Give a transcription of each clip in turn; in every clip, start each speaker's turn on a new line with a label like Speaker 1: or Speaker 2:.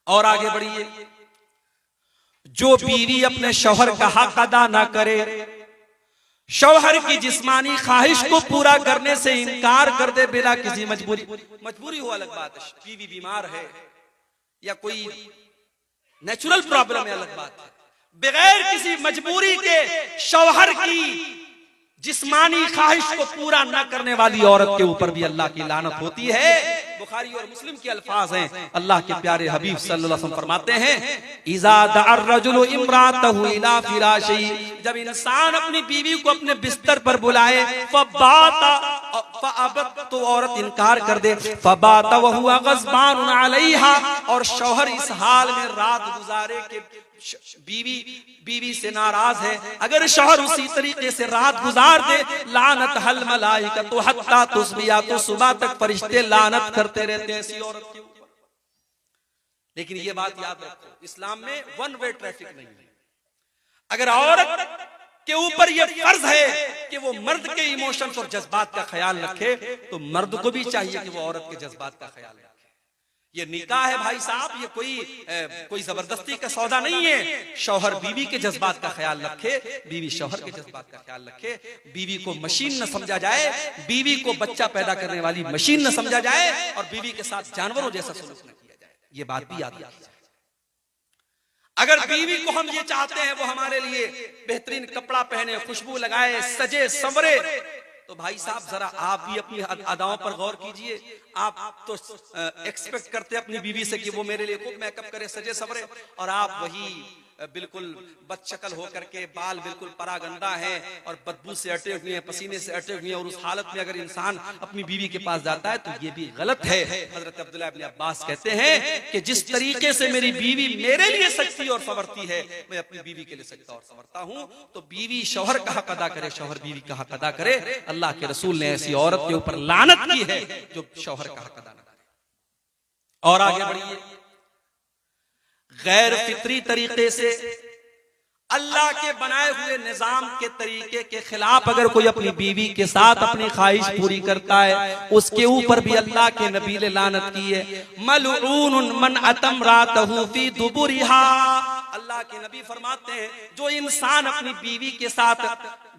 Speaker 1: और आगे बढ़िए, जो बीवी अपने शौहर का हक अदा ना करे, शौहर की जिस्मानी ख्वाहिश को पूरा करने से इनकार कर दे बिना किसी मजबूरी हो अलग बात है, बीवी बीमार है या कोई नेचुरल प्रॉब्लम है अलग बात है, बगैर किसी मजबूरी के शौहर की जिस्मानी ख्वाहिश को पूरा न करने वाली औरत के ऊपर भी अल्लाह की लानत होती है। बुखारी और मुस्लिम के अल्फाज हैं, अल्लाह के प्यारे हबीब सल्लल्लाहु अलैहि वसल्लम फरमाते हैं, इज़ा दअर रजुलु इम्रातहु इला फिराशी, जब इंसान अपनी बीवी को अपने बिस्तर पर बुलाए, फअबत, तो औरत इनकार कर दे, फबात वहुवा गज़बान अलैहा, और शौहर इस हाल में रात गुजारे के बीवी से नाराज है, अगर शौहर उसी तरीके से रात गुजार दे, लानत हल मलाइकतु हत्ता तुस्बिया, तो सुबह तक फरिश्ते लानत करते रहते हैं ऐसी औरत के ऊपर। लेकिन ये बात याद रखो, इस्लाम में वन वे ट्रैफिक नहीं है। अगर औरत के ऊपर ये फर्ज है कि वो मर्द के इमोशंस और जज्बात का ख्याल रखे, तो मर्द को भी चाहिए कि वो औरत के जज्बात का ख्याल रखे। ये निकाह है भाई साहब, ये कोई जबरदस्ती का सौदा नहीं है। शौहर बीवी के जज्बात का ख्याल रखे, बीवी शौहर के जज्बात का ख्याल रखे, बीवी को मशीन न समझा जाए, बीवी को बच्चा पैदा करने वाली मशीन न समझा जाए, और बीवी के साथ जानवरों जैसा सलूक न किया जाए। ये बात भी याद रखी जाए। अगर बीवी को हम ये चाहते हैं वो हमारे लिए बेहतरीन कपड़ा पहने, खुशबू लगाए, सजे संवरे, तो भाई साहब जरा आप भी अपनी अदाओं पर गौर कीजिए। आप तो एक्सपेक्ट करते अपनी बीवी से कि वो मेरे लिए खूब मेकअप करे, सजे सवरे, और आप वही बिल्कुल बदशक्ल होकर के, बाल बिल्कुल परागंदा है और बदबू से अटे हुए हैं, पसीने से अटे हुए हैं, और उस हालत में अगर इंसान अपनी बीवी के पास जाता है तो ये भी गलत है। हजरत अब्दुल्लाह इब्न अब्बास कहते हैं कि जिस तरीके से मेरी बीवी मेरे लिए सजती और संवरती है, मैं अपनी बीवी के लिए सजता और संवरता हूं। तो बीवी शौहर का हक अदा करे, शौहर बीवी का हक अदा करे। अल्लाह के रसूल ने ऐसी औरत के ऊपर लानत की है जो शौहर का हक अदा न करे। और आगे बढ़िए, गैर फित्री तरीके से अल्लाह के बनाए हुए निजाम के तरीके के खिलाफ अगर कोई अपनी बीवी के साथ अपनी ख्वाहिश पूरी करता है, उसके ऊपर भी अल्लाह के नबी ने लानत की है। मलऊन मन अतम रातहु फी दुबुरिहा, अल्लाह के नबी फरमाते हैं जो इंसान अपनी बीवी के साथ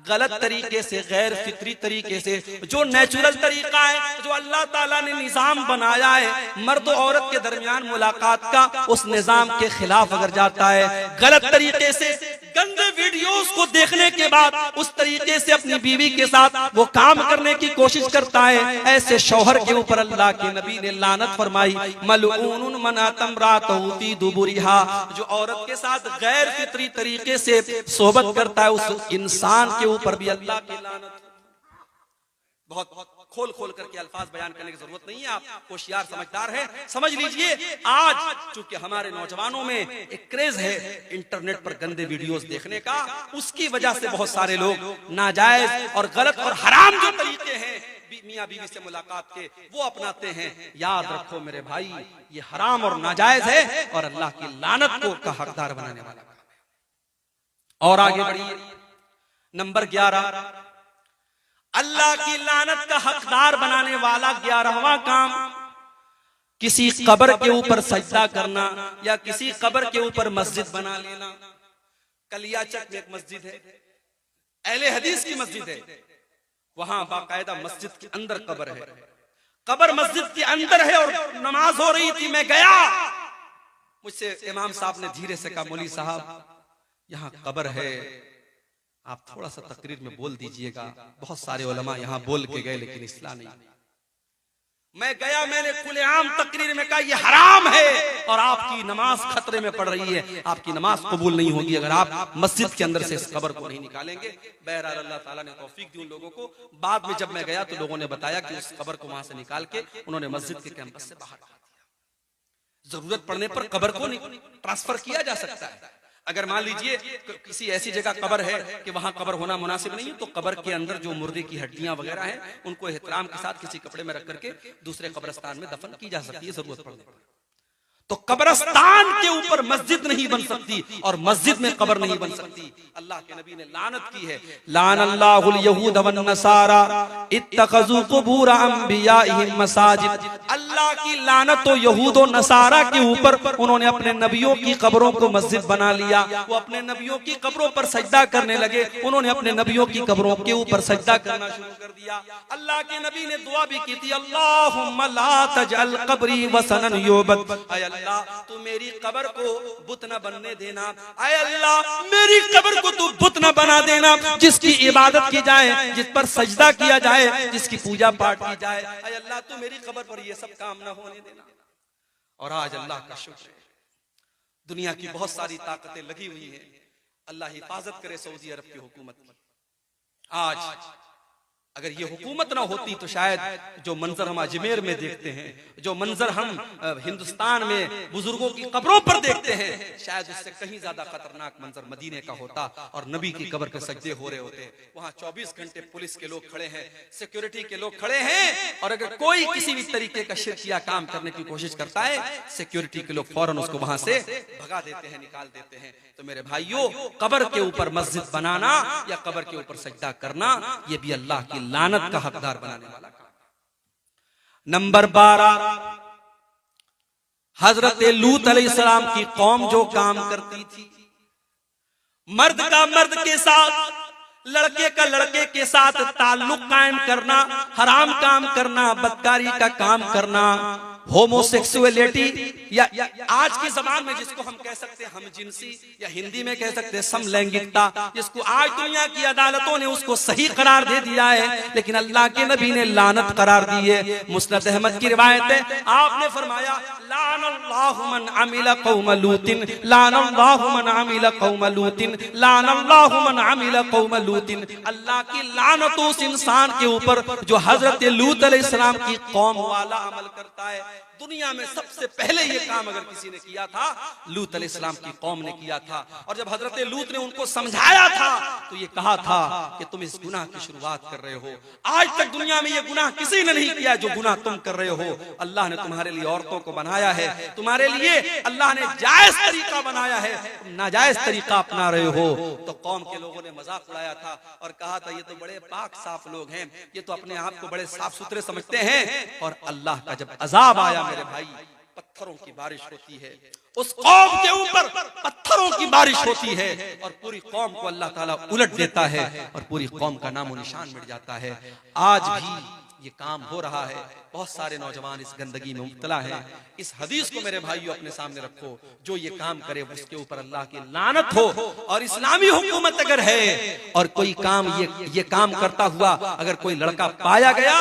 Speaker 1: गलत तरीके से, गैर फित्री तरीके से, जो नेचुरल तरीका है, जो अल्लाह ताला ने निजाम बनाया है मर्द औरत के दरमियान मुलाकात का, उस निजाम के खिलाफ अगर जाता है, गलत तरीके से गंदे वीडियोस को देखने के बाद उस तरीके से अपनी बीवी के साथ वो काम करने की कोशिश करता है, ऐसे शौहर के ऊपर अल्लाह के नबी ने लानत फरमाई। मलऊन मन अतम रातहु फी दुबुरिहा, जो औरत के साथ गैर फित्री तरीके से सोहबत करता है, उस इंसान के ऊपर भी अल्लाह की लानत। बहुत खोल खोल करके अल्फाज बयान करने की जरूरत नहीं है, आप होशियार समझदार हैं, समझ लीजिए। आज चूंकि हमारे नौजवानों में एक क्रेज है इंटरनेट पर गंदे वीडियोस देखने का, उसकी वजह से बहुत सारे लोग नाजायज और गलत और हराम जो तरीके हैं मियां बीवी से मुलाकात के, वो अपनाते हैं। याद रखो मेरे भाई, ये हराम और नाजायज है और अल्लाह की लानत को का हकदार बनाने वाला। और आगे बढ़िए, नंबर 11, अल्लाह की लानत का हकदार बनाने वाला 11वां काम, किसी कब्र के ऊपर सजदा करना या किसी कब्र के ऊपर मस्जिद बना लेना। कलियाचक में एक मस्जिद है, अहले हदीस की मस्जिद है, वहां बाकायदा मस्जिद के अंदर कब्र है, कब्र मस्जिद के अंदर है और नमाज हो रही थी, मैं गया, मुझसे इमाम साहब ने धीरे से कहा, मौलवी साहब यहाँ कब्र है, आप थोड़ा सा तकरीर में बोल दीजिएगा। बहुत सारे उलमा यहाँ बोल के गए लेकिन इस्लाह नहीं। मैं गया, मैंने खुलेआम तकरीर में कहा ये हराम है और आपकी नमाज खतरे में पड़ रही है, आपकी नमाज कबूल नहीं होगी अगर आप मस्जिद के अंदर से इस कब्र को नहीं निकालेंगे। बहरहाल अल्लाह ताला ने तौफीक दी उन लोगों को। बाद में जब मैं गया तो लोगों ने बताया कि उस कब्र को वहां से निकाल के उन्होंने मस्जिद के कैंपस से बाहर रखा दिया। जरूरत पड़ने पर कब्र को ट्रांसफर किया जा सकता है। अगर मान लीजिए किसी ऐसी जगह कब्र है कि वहां कब्र होना मुनासिब नहीं है, तो कब्र के अंदर जो मुर्दे की हड्डियां वगैरह हैं उनको एहतराम के साथ किसी कपड़े में रख करके दूसरे कब्रिस्तान में दफन की जा सकती है जरूरत पड़ने पर। तो कब्रिस्तान के ऊपर मस्जिद नहीं बन सकती और मस्जिद में कब्र नहीं बन सकती। अल्लाह के नबी ने लानत की है, लानल्लाहुल यहूद वन नसारा इत्तखज़ू कुबूर अंबियाइहिम मसाजिद। अल्लाह की लानत तो यहूद और नसारा के ऊपर, उन्होंने अपने नबियों की कब्रों को मस्जिद बना लिया। वो अपने नबियों की कब्रों पर सजदा करने लगे, उन्होंने अपने नबियों की कब्रों के ऊपर सजदा करना शुरू कर दिया। अल्लाह के नबी ने दुआ भी की थी, अल्लाहुम्मा ला तजअल कब्री वसनन युबद। अल्लाह तू मेरी कब्र को बुत न बनने देना, आय अल्लाह मेरी कब्र को तू बुत न बना देना, जिसकी इबादत की जाए, जिस पर सजदा किया जाए, जिसकी पूजा पाठ की जाए। आय अल्लाह तू मेरी कब्र पर ये सब काम न होने देना। और आज अल्लाह का शुक्र है, दुनिया की बहुत सारी ताकतें लगी हुई हैं। अल्लाह हिफाजत करे सऊदी अरब की हुकूमत की। आज अगर ये हुकूमत ना होती तो शायद जो मंजर हम अजमेर में देखते हैं, जो मंजर हम हिंदुस्तान में बुजुर्गों की कब्रों पर देखते हैं, शायद उससे कहीं ज्यादा खतरनाक मंजर मदीने का होता और नबी की कब्र पे सजदे हो रहे होते। वहां 24 घंटे पुलिस के लोग खड़े हैं, सिक्योरिटी के लोग खड़े हैं, और अगर कोई किसी भी तरीके का शिरकिया काम करने की कोशिश करता है, सिक्योरिटी के लोग फौरन उसको वहां से भगा देते हैं, निकाल देते हैं। तो मेरे भाइयों, कब्र के ऊपर मस्जिद बनाना या कब्र के ऊपर सजदा करना, यह भी अल्लाह की लानत का हकदार बनाने वाला काम। नंबर 12, हजरत लूत अलैहिस्सलाम की कौम जो काम करती थी, मर्द का मर्द के साथ, लड़के का लड़के के साथ ताल्लुक कायम करना, हराम काम करना, बदकारी का काम करना, होमोसेक्सुअलिटी या आज के जमाने में जिसको हम कह सकते हैं हमजिनसी, या हिंदी में कह सकते हैं समलैंगिकता, जिसको आज दुनिया की अदालतों ने उसको सही करार दे दिया है, लेकिन अल्लाह के नबी ने लानत करार दी है। मुस्नद अहमद की रिवायत है, आपने फरमाया लानल्लाहु मन अमिला कौम लूतिन, लानल्लाहु मन अमिला कौम लूतिन, लानल्लाहु मन अमिला कौम लूतिन। अल्लाह की लानत उस इंसान के ऊपर जो हजरत लूत अलैहिस्सलाम की कौम वाला अमल करता है। दुनिया में सबसे पहले ये काम अगर किसी ने किया था, लूत अलैहिस्सलाम की कौम ने किया था। और जब हजरत लूत ने उनको समझाया था तो ये कहा था कि तुम इस गुनाह की शुरुआत कर रहे हो। आज तक दुनिया में ये गुनाह किसी ने नहीं किया जो गुनाह तुम कर रहे हो। अल्लाह ने तुम्हारे लिए औरतों को बनाया है, तुम्हारे लिए अल्लाह ने जायज तरीका बनाया है, तुम नाजायज तरीका अपना रहे हो। तो कौम के लोगों ने मजाक उड़ाया था और कहा था ये तो बड़े पाक साफ लोग हैं, ये तो अपने आप को बड़े साफ सुथरे समझते हैं। और अल्लाह का जब अजाब आया मेरे भाई, पत्थरों की बारिश होती है, उस कौम के ऊपर पत्थरों की बारिश होती है और पूरी कौम को अल्लाह ताला उलट देता है और पूरी कौम का नामो निशान मिट जाता है। आज भी ये काम हो रहा है, बहुत सारे नौजवान इस गंदगी में मुब्तला हैं। इस हदीस को मेरे भाइयों अपने सामने रखो, जो ये काम करे उसके ऊपर अल्लाह की लानत हो। और इस्लामी हुकूमत अगर है और कोई काम ये काम करता हुआ अगर कोई लड़का पाया गया,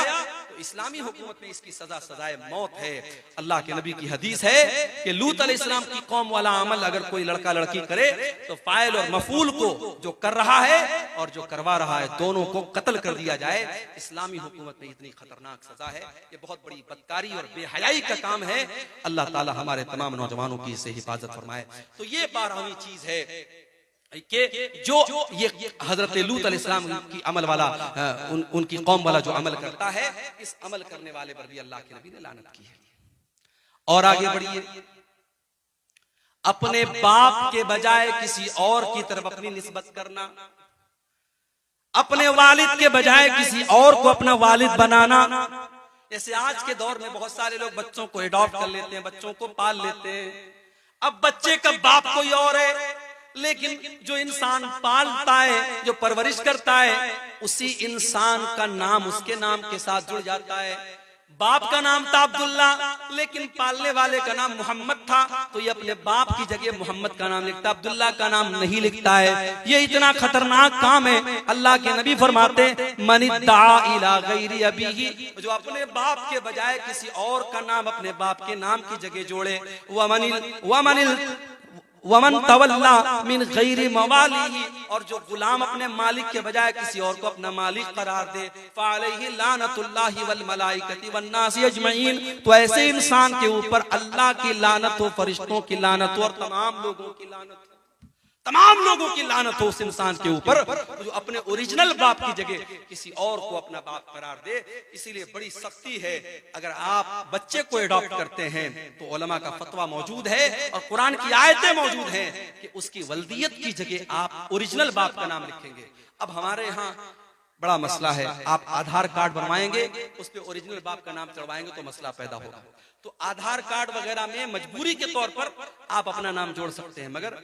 Speaker 1: इस्लामी हुकूमत में इसकी सजा सजाए मौत है। अल्लाह के नबी की हदीस है कि लूत अलैहिस्सलाम की कौम वाला अमल अगर कोई लड़का लड़की करे तो फाइल और मफूल को, जो कर रहा है और जो करवा रहा है, दोनों को कत्ल कर दिया जाए। इस्लामी हुकूमत में इतनी खतरनाक सजा है, ये बहुत बड़ी बदकारी और बेहयाई का काम है। अल्लाह ताला हमारे तमाम नौजवानों की इससे हिफाजत फरमाए। तो ये 12वीं चीज है कि जो ये हजरत लूत अलैहिस्सलाम की अमल वाला उनकी कौम वाला जो अमल करता है, इस अमल करने वाले पर भी अल्लाह के नबी ने लानत की है। और आगे बढ़िए, अपने बाप के बजाय किसी और की तरफ अपनी निस्बत करना, अपने वालिद के बजाय किसी और को अपना वालिद बनाना। जैसे आज के दौर में बहुत सारे लोग बच्चों को एडॉप्ट कर लेते हैं, बच्चों को पाल लेते हैं। अब बच्चे का बाप कोई और है, लेकिन जो इंसान पालता है, जो परवरिश करता है, उसी इंसान का नाम उसके नाम के साथ जुड़ जाता है। बाप का नाम था अब्दुल्ला, लेकिन पालने वाले का नाम मोहम्मद था, तो ये अपने बाप की जगह मोहम्मद का नाम लिखता, अब्दुल्ला का नाम नहीं लिखता है। ये इतना खतरनाक काम है। अल्लाह के नबी फरमाते मनिद्दा इला गैरि अबीही, जो अपने बाप के बजाय किसी और का नाम अपने बाप के नाम की जगह जोड़े, वमन तवल्ला मिन गैरि मवालिही, और जो गुलाम अपने मालिक के बजाय किसी और को अपना मालिक करार दे, फअलैहि लानतुल्लाहि वल मलाइकति वन नासि अजमईन, तो ऐसे इंसान के ऊपर अल्लाह की लानत हो, फरिश्तों की लानत हो और तमाम लोगों की लानत हो। तमाम लोगों की लानत हो उस इंसान के ऊपर जो अपने ओरिजिनल बाप की जगह किसी और को अपना बाप करार दे। इसीलिए बड़ी सख्ती है, अगर आप बच्चे को एडॉप्ट करते हैं तो उलमा का फतवा मौजूद है और कुरान की आयतें मौजूद हैं कि उसकी वल्दियत की जगह आप ओरिजिनल बाप का नाम लिखेंगे। अब हमारे यहाँ बड़ा मसला है, आप आधार कार्ड बनवाएंगे उस पे ओरिजिनल बाप का नाम चढ़वाएंगे तो मसला पैदा होगा। तो आधार कार्ड वगैरह में मजबूरी के तौर पर आप अपना नाम जोड़ सकते हैं, मगर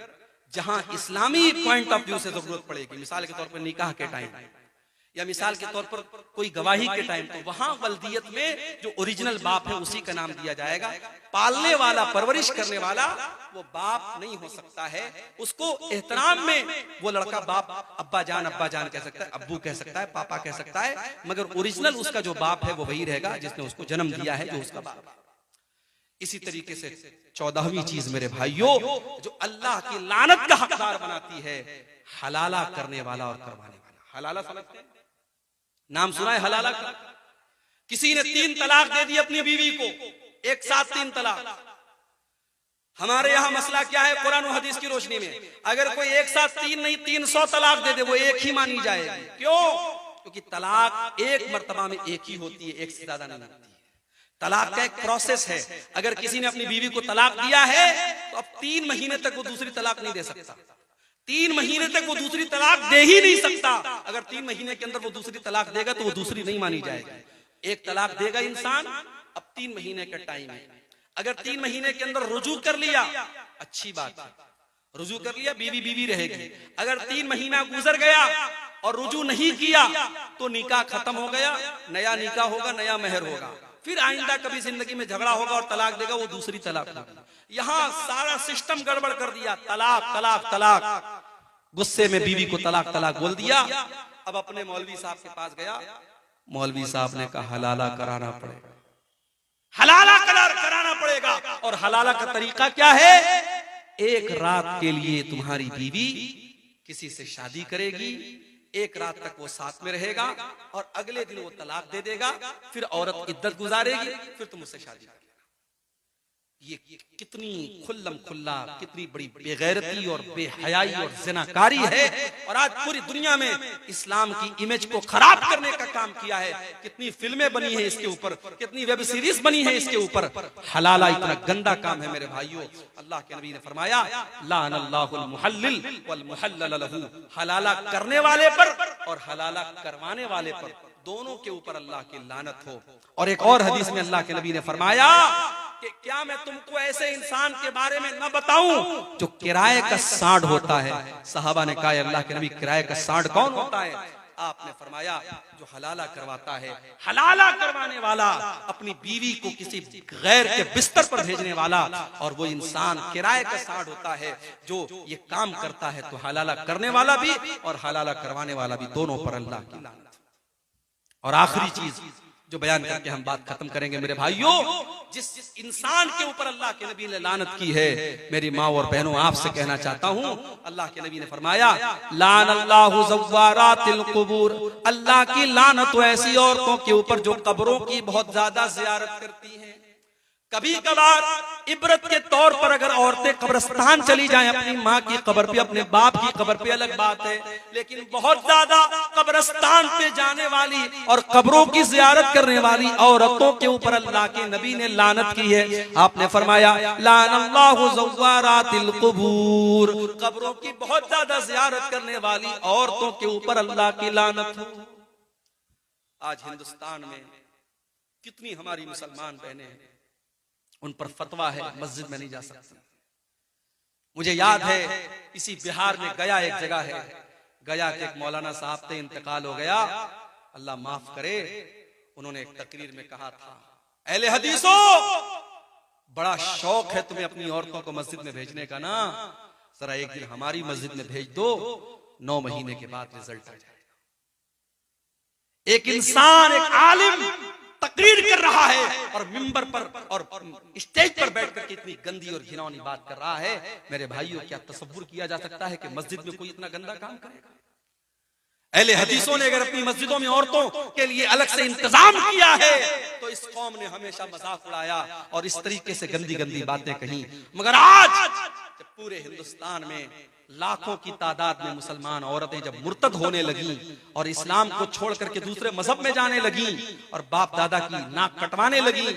Speaker 1: जहां इस्लामी पॉइंट ऑफ व्यू से जरूरत पड़ेगी, मिसाल के तौर पर निकाह के टाइम या मिसाल के तौर पर कोई गवाही के टाइम, तो वहां वल्दियत में जो ओरिजिनल बाप है उसी का नाम दिया जाएगा। पालने वाला, परवरिश करने वाला वो बाप नहीं हो सकता है। उसको एहतराम में वो लड़का बाप, अब्बा जान कह सकता है, अब्बू कह सकता है, पापा कह सकता है, मगर ओरिजिनल उसका जो बाप है वो वही रहेगा जिसने उसको जन्म दिया है, जो उसका बाप। इसी तरीके से 14वीं चीज मेरे भाइयों जो अल्लाह की लानत का हकदार बनाती है, हलाला करने वाला और करवाने वाला। हलाला समझते हैं? नाम सुना है हलाला का? किसी ने 3 तलाक दे दी अपनी बीवी को, एक साथ 3 तलाक। हमारे यहाँ मसला क्या है कुरान और हदीस की रोशनी में, अगर कोई एक साथ 3 नहीं 300 तलाक दे दे वो एक ही मानी जाएगी। क्यों? क्योंकि तलाक एक मर्तबा में एक ही होती है, एक से ज्यादा नहीं होती है। तलाक का एक प्रोसेस है। अगर किसी ने अपनी बीवी को तलाक दिया है तो अब 3 महीने तक वो दूसरी तलाक नहीं दे सकता। 3 महीने तक वो दूसरी तलाक दे ही नहीं सकता। अगर 3 महीने के अंदर वो दूसरी तलाक देगा तो वो दूसरी नहीं मानी जाएगी। एक तलाक देगा इंसान, अब 3 महीने का टाइम है। अगर 3 महीने के अंदर रुजू कर लिया, अच्छी बात है, रुजू कर लिया, बीवी बीवी रहेगी। अगर 3 महीना गुजर गया और रुजू नहीं किया तो निकाह खत्म हो गया, नया निकाह होगा, नया मेहर होगा। फिर आइंदा कभी जिंदगी में झगड़ा होगा और तलाक देगा, वो दूसरी तलाक होगा। यहाँ सारा सिस्टम गड़बड़ कर दिया, तलाक तलाक तलाक। गुस्से में बीवी को तलाक तलाक बोल दिया। अब अपने मौलवी साहब के पास गया, मौलवी साहब ने कहा हलाला कराना पड़ेगा, हलाला कराना पड़ेगा। और हलाला का तरीका क्या है? एक रात के लिए तुम्हारी बीवी किसी से शादी करेगी, एक रात तक वो साथ में रहेगा और अगले दिन वो तलाक दे देगा, फिर औरत इद्दत गुजारेगी, फिर तुम उससे शादी करेगा। ये कितनी खुल्लम खुल्ला, कितनी बड़ी बेगैरती और बेहयाई और ज़िनाकारी है। और आज पूरी दुनिया में इस्लाम की इमेज को खराब करने का काम किया है। कितनी फिल्में बनी है इसके ऊपर, कितनी वेब सीरीज बनी है इसके ऊपर। हलाला इतना गंदा काम है मेरे भाइयों। अल्लाह के नबी ने फरमाया लानल्लाहुल मुहल्लिल वल मुहल्लल लहू, हलाला करने वाले पर और हलाला करवाने वाले पर, दोनों के ऊपर अल्लाह की लानत हो। और एक और हदीस में अल्लाह के नबी ने फरमाया कि क्या मैं तुमको ऐसे इंसान के बारे में न बताऊं जो किराए का सांड होता है? सहाबा ने कहा अल्लाह के नबी किराए का सांड कौन होता है? आपने फरमाया जो हलाला करवाता है। हलाला करवाने वाला अपनी बीवी को किसी गैर के बिस्तर पर भेजने वाला, और वो इंसान किराए का सांड होता है जो ये काम करता है। तो हलाला करने वाला भी और हलाला करवाने वाला भी, दोनों पर अल्लाह की लानत। और आखिरी चीज जो बयान करके हम बात खत्म करेंगे मेरे भाइयों, जिस इंसान के ऊपर अल्लाह के नबी ने लानत की है, मेरी माँ और बहनों आपसे कहना चाहता हूँ, अल्लाह के नबी ने फरमाया लानल्लाहु ज़व्वारातिल क़ुबूर, अल्लाह की लानत तो ऐसी औरतों के ऊपर जो कब्रों की बहुत ज्यादा ज़ियारत करती हैं। कभी कभार इबरत के तौर पर अगर औरतें कब्रिस्तान चली जाएं, अपनी माँ की कब्र पे, अपने बाप की कब्र पे, अलग बात है, लेकिन बहुत ज्यादा कब्रिस्तान पे जाने वाली और कब्रों की जियारत करने वाली औरतों के ऊपर अल्लाह के नबी ने लानत की है। आपने फरमाया लानल्लाहु ज़व्वारातिल क़ुबूर, कब्रों की बहुत ज्यादा जियारत करने वाली औरतों के ऊपर अल्लाह की लानत हो। आज हिंदुस्तान में कितनी हमारी मुसलमान बहनें हैं, उन पर फतवा है मस्जिद में नहीं जा सकती। मुझे याद है इसी बिहार में गया एक जगह है, गया के एक मौलाना साहब से इंतकाल हो गया, अल्लाह माफ करे। उन्होंने एक तकरीर में कहा था, अहले हदीसो बड़ा शौक है तुम्हें अपनी औरतों को मस्जिद में भेजने का ना, जरा एक दिन हमारी मस्जिद में भेज दो, 9 महीने के बाद रिजल्ट आ जाएगा। एक इंसान, एक आलिम तकरीर कर रहा है और मिंबर पर और स्टेज पर बैठकर के इतनी गंदी और घिनौनी बात कर रहा है। मेरे भाइयों, क्या तसव्वुर किया जा सकता है कि मस्जिद में कोई इतना गंदा काम करेगा? अहले हदीसों ने अगर अपनी मस्जिदों में औरतों के लिए अलग से इंतजाम किया है तो इस कौम ने हमेशा मजाक उड़ाया और इस तरीके से गंदी गंदी बातें कही। मगर आज जब पूरे हिंदुस्तान में लाखों की तादाद में मुसलमान औरतें जब मुर्तद होने लगी और इस्लाम को छोड़ करके दूसरे मजहब में जाने लगी और बाप दादा की नाक कटवाने लगी,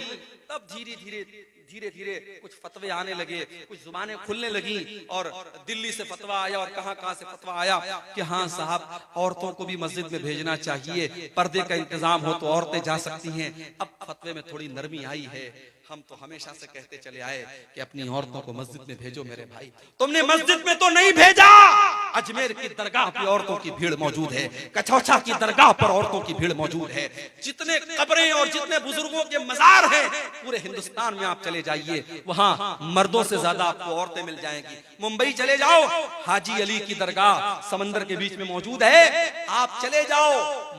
Speaker 1: तब धीरे धीरे कुछ फतवे आने लगे, कुछ जुबानें खुलने लगी और दिल्ली से फतवा आया और कहां से फतवा आया कि हाँ साहब औरतों को भी मस्जिद में भेजना चाहिए, पर्दे का इंतजाम हो तो औरतें जा सकती हैं। अब फतवे में थोड़ी नरमी आई है। हम तो हमेशा से कहते चले आए कि अपनी औरतों को मस्जिद में भेजो मेरे भाई। तुमने मस्जिद में तो नहीं भेजा, अजमेर की दरगाह पर औरतों की भीड़ मौजूद है, कचौछा की दरगाह पर औरतों की भीड़ मौजूद है, जितने कब्रें और जितने बुजुर्गों के मजार हैं पूरे हिंदुस्तान में आप चले जाइए, वहां मर्दों से ज्यादा आपको औरतें मिल जाएंगी। मुंबई चले जाओ, हाजी अली की दरगाह समंदर के बीच में मौजूद है, आप चले जाओ,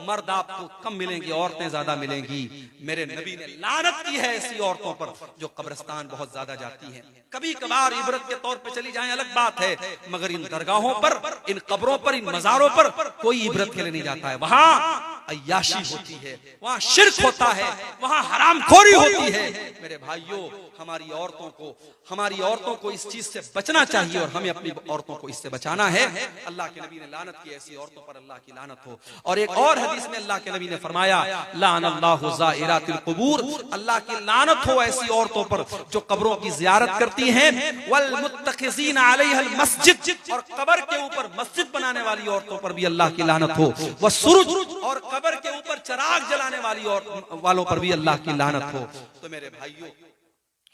Speaker 1: मर्द आपको कम मिलेंगे, औरतें ज्यादा मिलेंगी। मेरे नबी ने लानत की है ऐसी औरतों पर जो कब्रिस्तान बहुत ज्यादा जाती हैं। कभी कभार इबरत के तौर पे चली जाएं अलग बात है, मगर इन दरगाहों पर, इन कब्रों पर, इन मजारों पर कोई इबरत के लिए नहीं जाता है। वहां अय्याशी होती है, वहां शिर्क होता है, वहां हरामखोरी होती है। मेरे भाइयों, हमारी औरतों को इस चीज से बचना चाहिए और हमें अपनी औरतों को इससे बचाना है। अल्लाह के नबी ने लानत की, ऐसी औरतों पर अल्लाह की लानत हो। और एक और हदीस में अल्लाह के नबी ने फरमाया, लानल्लाहु ज़ाइरातिल क़ुबूर, अल्लाह की लानत हो ऐसी औरतों पर जो कब्रों की ज़ियारत करती हैं, वल मुत्तखिज़ीना अलैहल मस्जिद, और कब्र के ऊपर मस्जिद बनाने वाली औरतों पर भी अल्लाह की लानत हो, वस्सुरुज, और कब्र के ऊपर चिराग जलाने वालों पर भी अल्लाह की लानत हो। तो मेरे भाइयों,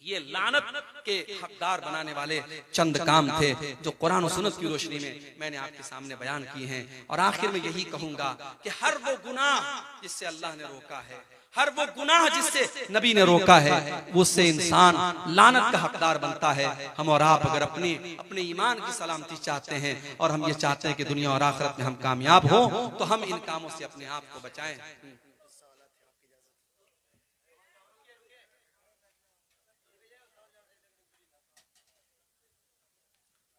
Speaker 1: ये लानत के हकदार बनाने वाले चंद काम थे जो कुरान और सुन्नत की रोशनी में मैंने आपके सामने बयान किए हैं। और आखिर में यही कहूंगा कि हर वो गुनाह जिससे अल्लाह ने रोका है, हर वो गुनाह जिससे नबी ने रोका है, उससे इंसान लानत का हकदार बनता है। हम और आप अगर अपने ईमान की सलामती चाहते हैं और हम ये चाहते हैं कि दुनिया और आखिरत में हम कामयाब हो, तो हम इन कामों से अपने आप को बचाएं।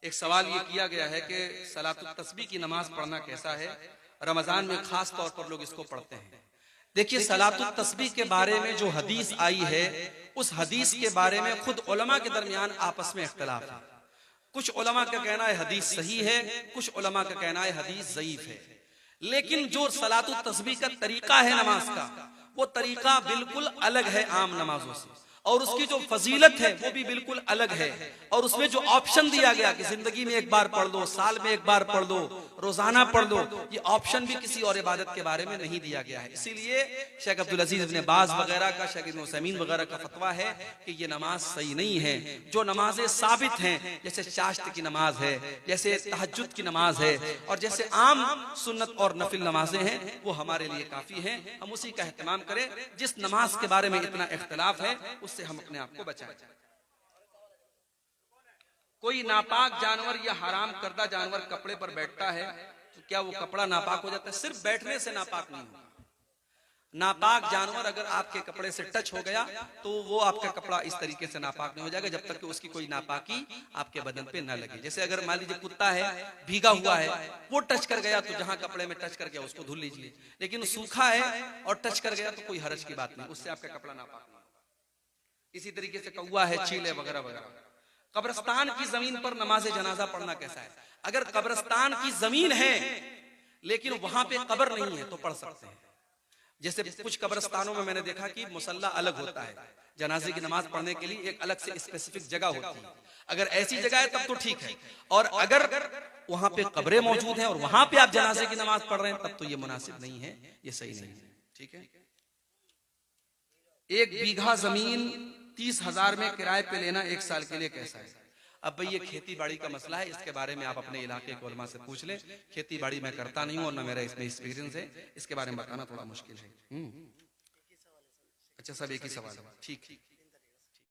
Speaker 1: एक सवाल ये किया गया है कि सलातुत तस्बीह की नमाज पढ़ना कैसा है, रमजान में खास तौर पर लोग इसको पढ़ते हैं। देखिए, सलातुत तस्बीह के बारे में जो हदीस आई है, उस हदीस के बारे में खुद उलमा के दरमियान आपस में इख्तिलाफ है। कुछ उलमा का कहना है हदीस सही है, कुछ उलमा का कहना है हदीस ज़ईफ है। लेकिन जो सलातुत तस्बीह का तरीका है नमाज का, वो तरीका बिल्कुल अलग है आम नमाजों से, और उसकी जो फजीलत है वो भी बिल्कुल अलग है। और उसमें जो ऑप्शन दिया गया कि जिंदगी में एक बार पढ़ लो, साल में एक बार पढ़ लो, रोजाना पढ़ लो, ये ऑप्शन भी किसी और इबादत के बारे में नहीं दिया गया है। इसीलिए शेख अब्दुल अजीज इब्न बाज वगैरह का, शेख इब्न उसैमीन वगैरह का फतवा है कि ये नमाज सही नहीं है। जो नमाजें साबित हैं, जैसे चाश्त की नमाज है, जैसे तहज्जुद की नमाज है, और जैसे आम सुन्नत और नफिल नमाजें हैं, वो हमारे लिए काफी हैं। हम उसी का एहतमाम करें। जिस नमाज के बारे में इतना इख्तिलाफ है, उससे हम अपने आप को बचाएं। कोई नापाक जानवर या हराम करदा जानवर कपड़े पर बैठता है तो क्या वो कपड़ा नापाक हो जाता है? सिर्फ बैठने से नापाक नहीं होगा। नापाक जानवर अगर आपके कपड़े से टच हो गया तो वो आपका कपड़ा इस तरीके से नापाक नहीं हो जाएगा जब तक कि उसकी कोई नापाकी आपके बदन पे न लगे। जैसे अगर मान लीजिए कुत्ता है, भीगा हुआ है, वो टच कर गया तो जहां कपड़े में टच कर गया उसको धुल लीजिए। लेकिन सूखा है और टच कर गया तो कोई हरज की बात नहीं, उससे आपका कपड़ा नापाक नहीं होगा। इसी तरीके से कौवा है, चील है, वगैरह वगैरह। कब्रिस्तान की जमीन पर नमाज जनाजा पढ़ना कैसा है? अगर कब्रिस्तान की जमीन है लेकिन वहां पे कब्र नहीं है तो पढ़ सकते हैं। जैसे कुछ कब्रिस्तानों में मैंने देखा कि मुसल्ला अलग होता है, जनाजे की नमाज पढ़ने के लिए एक अलग से स्पेसिफिक जगह होती है। अगर ऐसी जगह है तब तो ठीक है, और अगर वहां पे कब्रें मौजूद हैं और वहां पे आप जनाजे की नमाज पढ़ रहे हैं तब तो ये मुनासिब नहीं है, ये सही नहीं है। ठीक है। 1 बीघा जमीन 30,000 में किराए पे लेना 1 साल के लिए कैसा है? अब भाई ये खेती बाड़ी का मसला है, इसके बारे में आप अपने इलाके के उलमा से पूछ लें। खेती बाड़ी मैं करता नहीं हूँ और ना मेरा इसमें एक्सपीरियंस है, इसके बारे में बताना थोड़ा मुश्किल है। अच्छा, सब एक ही सवाल है, ठीक।